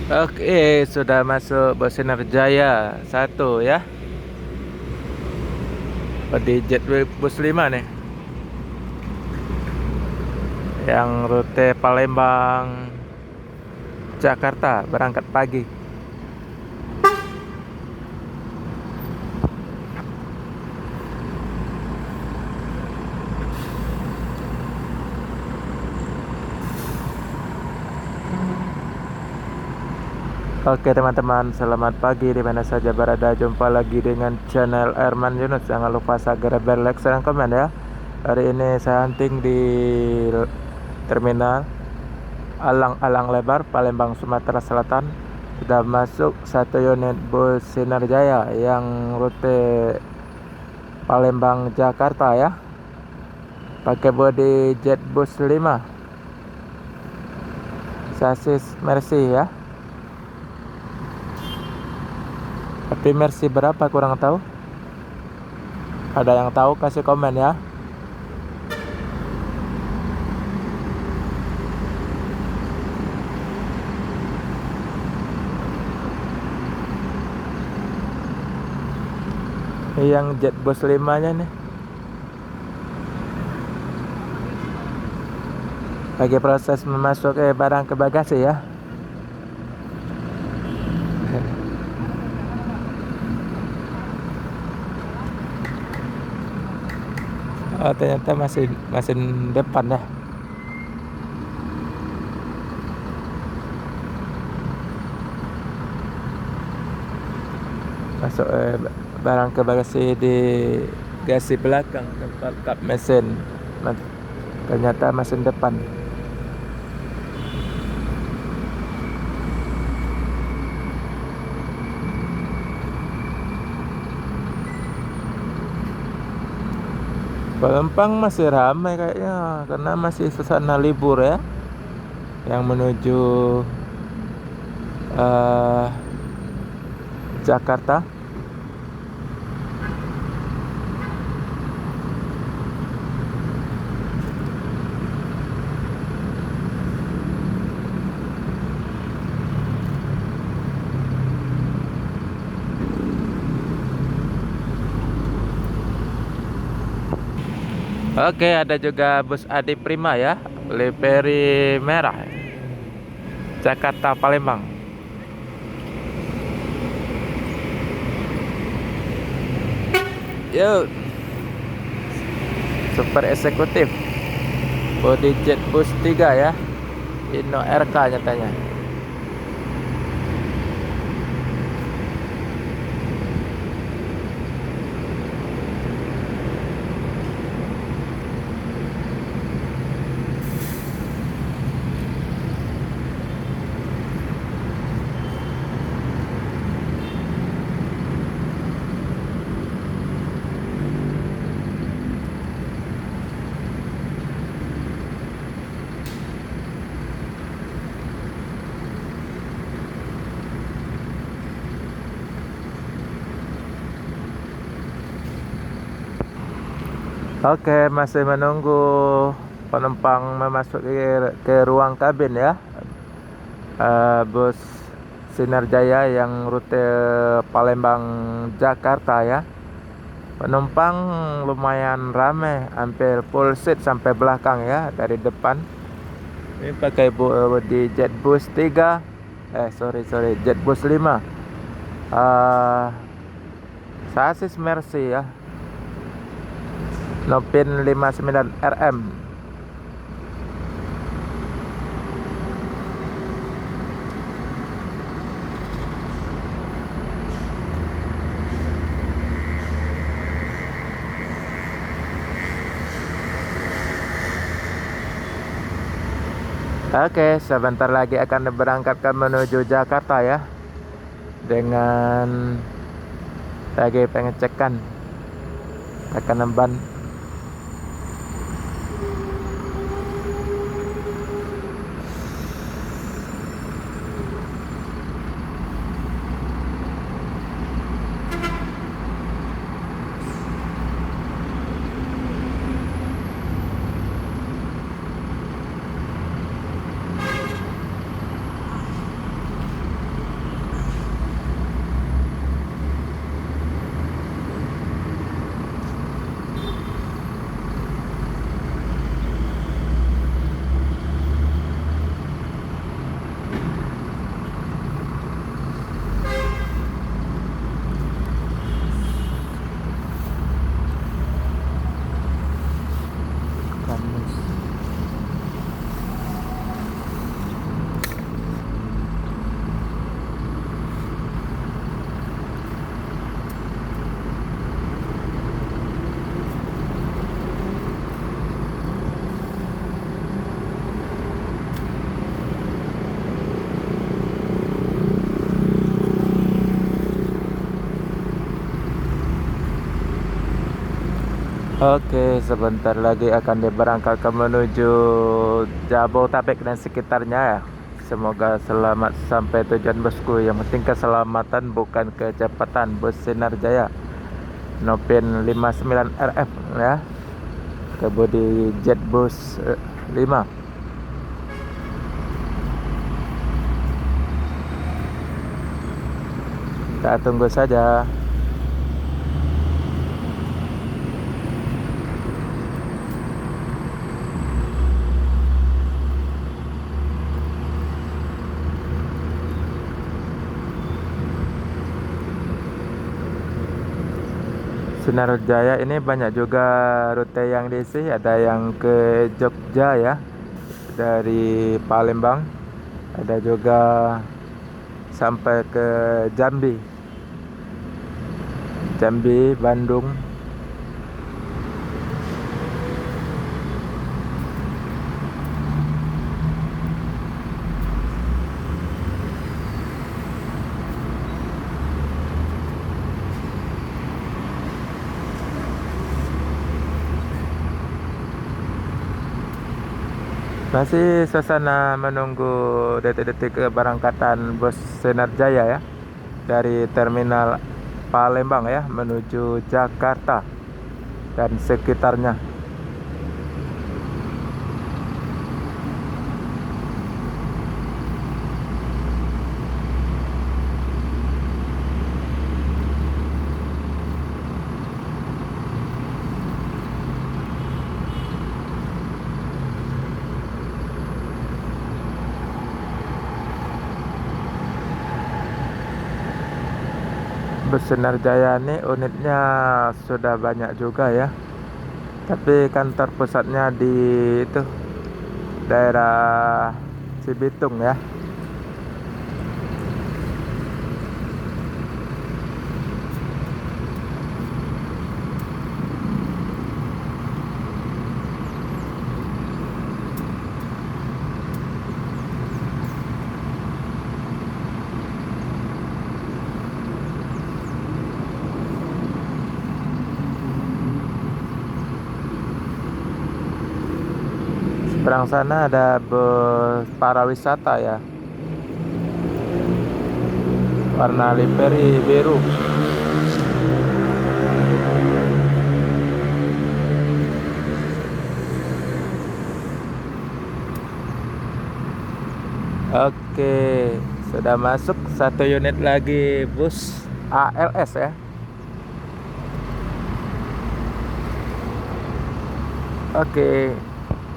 Oke, sudah masuk Bos Sinar Jaya 1 ya. Di Jet Bus 5 nih. Yang rute Palembang Jakarta berangkat pagi. Oke teman-teman, selamat pagi di mana saja berada. Jumpa lagi dengan channel Erman Yunus. Jangan lupa segera like dan komen ya. Hari ini saya hunting di terminal Alang-Alang Lebar, Palembang, Sumatera Selatan. Sudah masuk satu unit bus Sinar Jaya yang rute Palembang Jakarta ya. Pakai bodi Jet Bus 5. Sasis Mercy ya. Tapi Mercy berapa kurang tahu. Ada yang tahu kasih komen ya. Yang Jet Bus 5 nya nih lagi proses memasuk barang ke bagasi ya. Oh, ternyata masih depan dah. Masuk barang ke bagasi di gasi belakang tempat kap mesin. Ternyata mesin depan. Penumpang masih ramai kayaknya karena masih suasana libur ya. Yang menuju Jakarta. Oke, ada juga bus Adi Prima ya, livery merah, Jakarta Palembang. Yuk, super eksekutif, body Jet Bus 3 ya, Inno RK nyatanya. Oke, masih menunggu penumpang memasuki ke ruang kabin ya. Bus Sinar Jaya yang rute Palembang Jakarta ya. Penumpang lumayan ramai, hampir full seat sampai belakang ya, dari depan. Ini pakai di Jet Bus 3. Jet Bus 5. Sasis Mercy ya. Nopin 59 RM. Oke, sebentar lagi akan diberangkatkan menuju Jakarta ya. Dengan lagi pengecekan tekanan ban. Oke, sebentar lagi akan diberangkatkan menuju Jabodetabek dan sekitarnya ya. Semoga selamat sampai tujuan bosku. Yang penting keselamatan bukan kecepatan. Bus Sinar Jaya Nopin 59 RF ya. Kebudi Jetbus 5. Kita tunggu saja. Sinar Jaya ini banyak juga rute yang diisi, ada yang ke Jogja ya, dari Palembang, ada juga sampai ke Jambi, Bandung. Masih suasana menunggu detik-detik keberangkatan bus Sinar Jaya ya, dari terminal Palembang ya menuju Jakarta dan sekitarnya. Bus Sinar Jaya ini unitnya sudah banyak juga ya, tapi kantor pusatnya di itu daerah Cibitung ya. Seberang sana ada bus pariwisata ya, warna livery biru. Oke, sudah masuk satu unit lagi bus ALS ya. Oke.